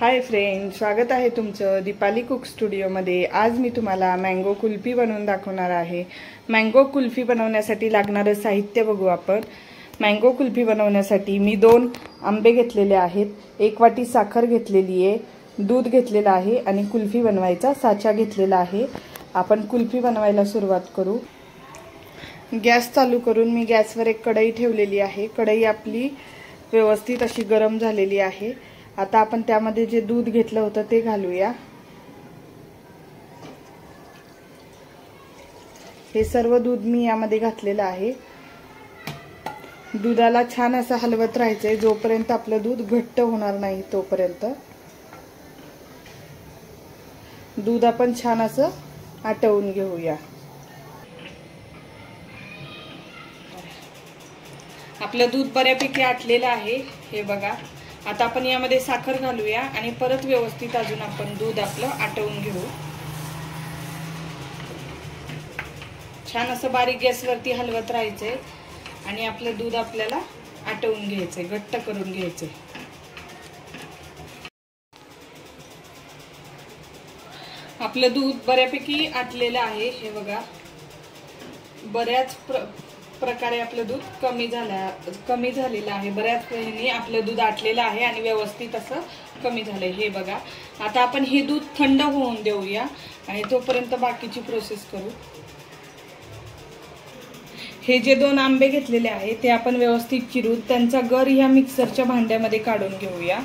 Hi friend, स्वागत आहे तुमचं दीपाली कुक स्टुडिओमध्ये। आज मी तुम्हाला मँगो कुल्फी बनवून दाखवणार आहे। मँगो कुल्फी बनवण्यासाठी लागणारे साहित्य बघू आपण। मँगो कुल्फी बनवण्यासाठी मी 2 आंबे घेतलेले आहेत, 1 वाटी साखर घेतलेली आहे, दूध घेतलेलं आहे आणि कुल्फी बनवायचा साचा घेतलेला आहे। आपण कुल्फी बनवायला सुरुवात करू। गॅस चालू करून मी गॅसवर एक कढई ठेवलेली आहे। कढई आपली व्यवस्थित अशी गरम झालेली आहे। आता आपण त्यामध्ये जे दूध घेतलं होतं ते घालूया। हे सर्व दूध मी यामध्ये घातलेलं आहे। दुधाला छान असं हलवत राहायचंय जोपर्यंत आपलं दूध घट्ट होणार नाही तोपर्यंत। दूध आपण छान असं आटवून घेऊया। आपलं दूध बऱ्यापैकी आटलेलं आहे, हे बघा। आता आपण यामध्ये साखर घालूया आणि परत व्यवस्थित अजून आपण दूध आपलं आटवून घेऊ। छान असं बारीक गॅसवरती हलवत राहायचंय आणि आपलं दूध आपल्याला आटवून घ्यायचंय, घट्ट करून घ्यायचंय। आपलं दूध बऱ्यापैकी आटलेलं आहे, हे बघा। बऱ्याच प्रकारे आपलं दूध कमी झालेलं आहे। बऱ्याच वेळाने आपलं दूध आटलेलं आहे आणि व्यवस्थित असं कमी झालंय, हे बघा। आता आपण हे दूध थंड होऊन देऊया आणि तोपर्यंत बाकीची प्रोसेस करू। हे जे 2 आंबे घेतलेले आहे ते आपण व्यवस्थित चिरून त्यांचा गर ह्या मिक्सरच्या भांड्यामध्ये काढून घेऊया।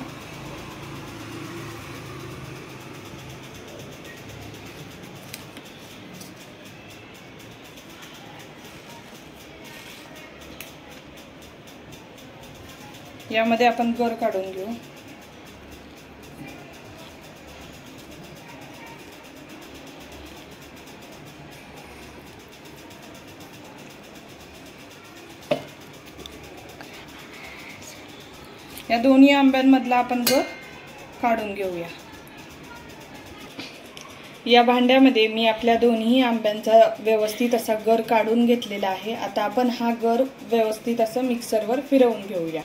यामध्ये आपण गर काढून घेऊ। या दोन्ही आंब्यांमधला आपण गर काढून घेऊया। या भांड्यामध्ये मी आपल्या दोन्ही आंब्यांचा व्यवस्थित असा गर काढून घेतलेला आहे। आता आपण हा गर व्यवस्थित असं मिक्सरवर फिरवून घेऊया।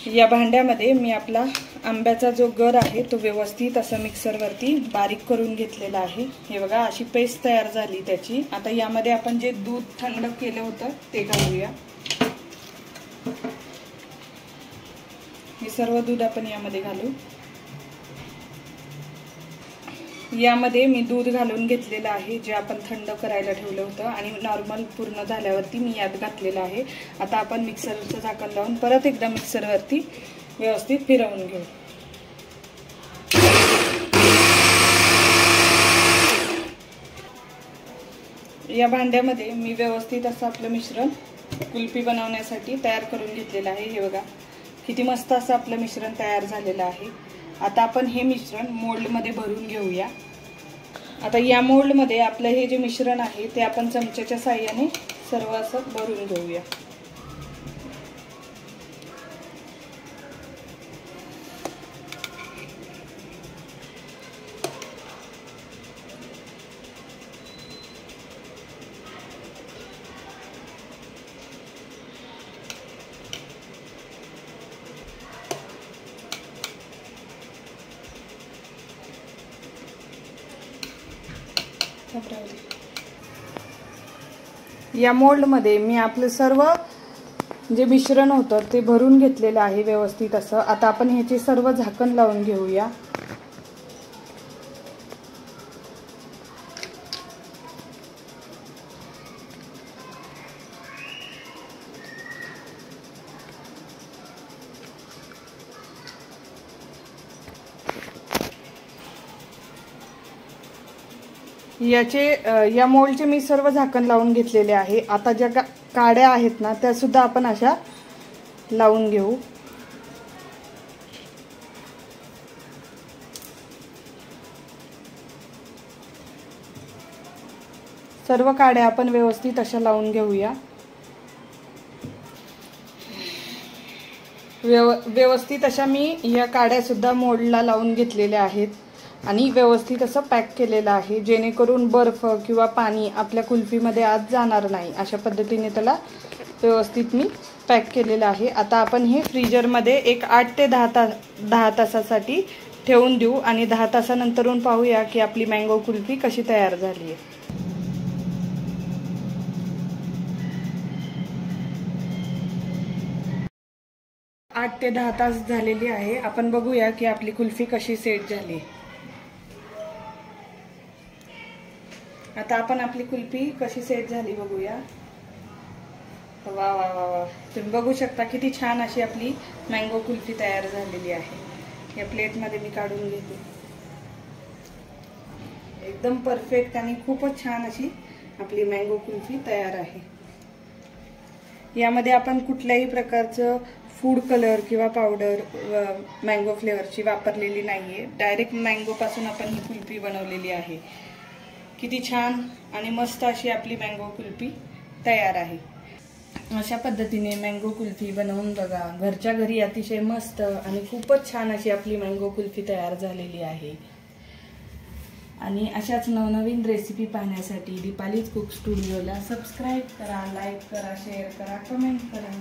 या भांड्यामध्ये मी आपला आंब्याचा जो गर आहे तो व्यवस्थित असं मिक्सरवरती बारीक करून घेतलेला आहे, हे बघा। अशी पेस्ट तयार झाली त्याची। आता यामध्ये आपण जे दूध थंड केलं होतं ते घालूया। हे सर्व दूध आपण यामध्ये घालू। यामध्ये मी दूध घालून घेतलेलं आहे जे आपण थंड करायला ठेवलं होतं आणि नॉर्मल पूर्ण झाल्यावरती मी यात घातलेलं आहे। आता आपण मिक्सरचं झाकण लावून परत एकदा मिक्सरवरती व्यवस्थित फिरवून घेऊ। या भांड्यामध्ये मी व्यवस्थित असं आपलं मिश्रण कुल्फी बनवण्यासाठी तयार करून घेतलेलं आहे, हे बघा। किती मस्त असं आपलं मिश्रण तयार झालेलं आहे। आता आपण हे मिश्रण मोल्डमध्ये भरून घेऊया। आता या मोल्डमध्ये आपलं हे जे मिश्रण आहे ते आपण चमच्याच्या साहाय्याने सर्व असं भरून घेऊया। या मोल्डमध्ये मी आपलं सर्व जे मिश्रण होतं ते भरून घेतलेलं आहे व्यवस्थित असं। आता आपण ह्याचे सर्व झाकण लावून घेऊया। या मोल्डचे मी सर्व झाकण लावून घेतलेले आहे। आता ज्या काड्या आहेत ना त्या सुद्धा आपण अशा लावून घेऊ। सर्व काड्या आपण व्यवस्थित अशा लावून घेऊया। व्यवस्थित अशा मी ह्या काड्यासुद्धा मोल्डला लावून घेतलेल्या आहेत आणि व्यवस्थित असं पॅक केलेलं आहे, जेणेकरून बर्फ किंवा पाणी आपल्या कुल्फीमध्ये आत जाणार नाही. अशा पद्धतीने त्याला व्यवस्थित मी पॅक केलेलं आहे. आता आपण हे फ्रीजरमध्ये एक 8 ते 10 तासासाठी ठेवून देऊ आणि 10 तासानंतरून पाहूया की आपली मँगो कुल्फी कशी तयार झाली आहे. 8 ते 10 तास झालेली आहे. आपण बघूया की आपली कुल्फी कशी सेट झाली. आता आपण आपली कुल्फी कशी सेट झाली बघूया. वा वा वा वा, तुम्ही बघू शकता किती छान अशी आपली मँगो कुल्फी तयार झालेली आहे. या प्लेटमध्ये मी काढून घेते. एकदम परफेक्ट आणि खूपच छान अशी आपली मँगो कुल्फी तयार आहे. यामध्ये आपण कुठल्याही प्रकारचं फूड कलर किंवा पावडर मँगो फ्लेवरची वापरलेली नाहीये. डायरेक्ट मँगो पासून आपण ही कुल्फी बनवलेली आहे. किती छान आणि मस्त अशी आपली मँगो कुल्फी तयार आहे. अशा पद्धतीने मँगो कुल्फी बनवून बघा. घरच्या घरी अतिशय मस्त आणि खूपच छान अशी आपली मँगो कुल्फी तयार झालेली आहे. आणि अशाच नवनवीन रेसिपी पाहण्यासाठी दीपालीज कुक स्टुडिओला सबस्क्राईब करा, लाईक करा, शेअर करा, कमेंट करा.